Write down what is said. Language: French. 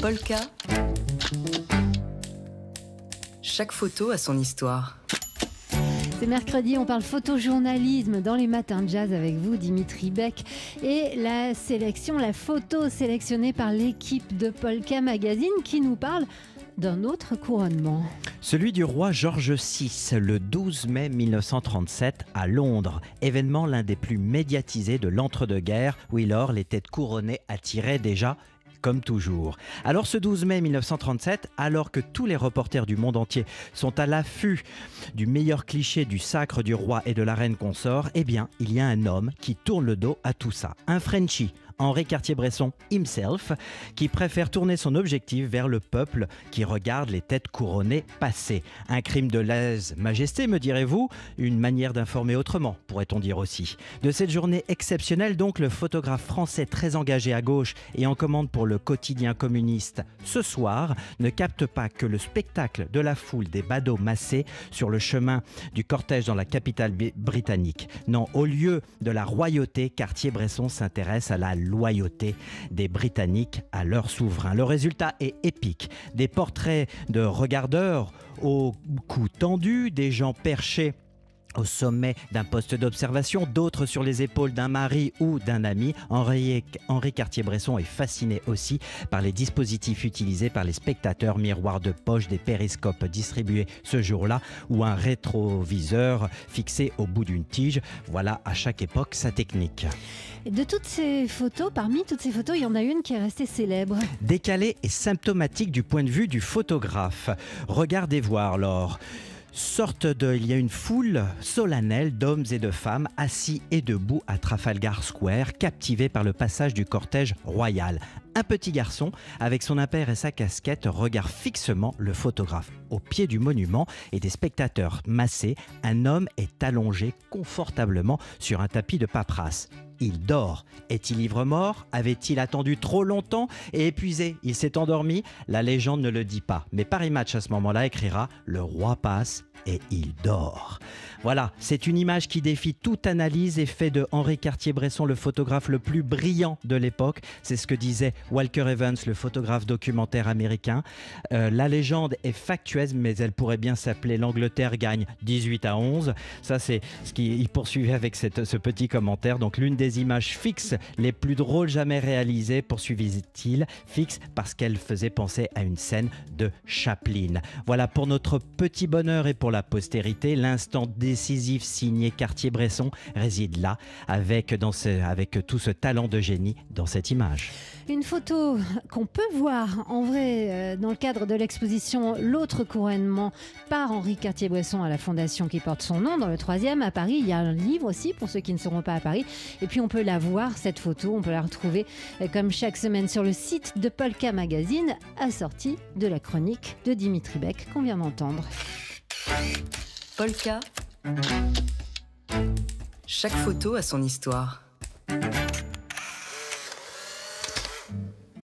Polka. Chaque photo a son histoire. C'est mercredi, on parle photojournalisme dans les matins de jazz avec vous, Dimitri Beck. Et la photo sélectionnée par l'équipe de Polka Magazine qui nous parle d'un autre couronnement. Celui du roi George VI, le 12 mai 1937 à Londres. Événement l'un des plus médiatisés de l'entre-deux-guerres, où lors les têtes couronnées attiraient déjà comme toujours. Alors ce 12 mai 1937, alors que tous les reporters du monde entier sont à l'affût du meilleur cliché du sacre du roi et de la reine consort, eh bien, il y a un homme qui tourne le dos à tout ça. Un Frenchie, Henri Cartier-Bresson himself, qui préfère tourner son objectif vers le peuple qui regarde les têtes couronnées passer. Un crime de lèse-majesté, me direz-vous? Une manière d'informer autrement, pourrait-on dire aussi. De cette journée exceptionnelle, donc, le photographe français très engagé à gauche et en commande pour le quotidien communiste Ce Soir ne capte pas que le spectacle de la foule des badauds massés sur le chemin du cortège dans la capitale britannique. Non, au lieu de la royauté, Cartier-Bresson s'intéresse à la loyauté des Britanniques à leur souverain. Le résultat est épique. Des portraits de regardeurs au cou tendu, des gens perchés au sommet d'un poste d'observation, d'autres sur les épaules d'un mari ou d'un ami. Henri Cartier-Bresson est fasciné aussi par les dispositifs utilisés par les spectateurs, miroirs de poche, des périscopes distribués ce jour-là ou un rétroviseur fixé au bout d'une tige. Voilà à chaque époque sa technique. Et de toutes ces photos, parmi toutes ces photos, il y en a une qui est restée célèbre. Décalée et symptomatique du point de vue du photographe. Regardez voir, Laure. Il y a une foule solennelle d'hommes et de femmes assis et debout à Trafalgar Square, captivés par le passage du cortège royal. Un petit garçon, avec son impair et sa casquette, regarde fixement le photographe. Au pied du monument et des spectateurs massés, un homme est allongé confortablement sur un tapis de paperasse. Il dort. Est-il ivre-mort? Avait-il attendu trop longtemps et épuisé? Il s'est endormi? La légende ne le dit pas. Mais Paris Match à ce moment-là écrira « Le roi passe et il dort ». Voilà, c'est une image qui défie toute analyse et fait de Henri Cartier-Bresson le photographe le plus brillant de l'époque. C'est ce que disait Walker Evans, le photographe documentaire américain. La légende est factueuse, mais elle pourrait bien s'appeler « L'Angleterre gagne 18-11 ». Ça, c'est ce qu'il poursuivait avec ce petit commentaire. Donc, l'une des images fixes les plus drôles jamais réalisées, poursuivit-il, fixe parce qu'elle faisait penser à une scène de Chaplin. Voilà pour notre petit bonheur et pour la postérité. L'instant décisif signé Cartier-Bresson réside là, avec tout ce talent de génie dans cette image. Une photo qu'on peut voir en vrai dans le cadre de l'exposition L'autre couronnement par Henri Cartier-Bresson à la fondation qui porte son nom dans le 3e à Paris. Il y a un livre aussi pour ceux qui ne seront pas à Paris. Et puis on peut la voir, cette photo, on peut la retrouver comme chaque semaine sur le site de Polka Magazine, assortie de la chronique de Dimitri Beck qu'on vient d'entendre. Polka. Chaque photo a son histoire.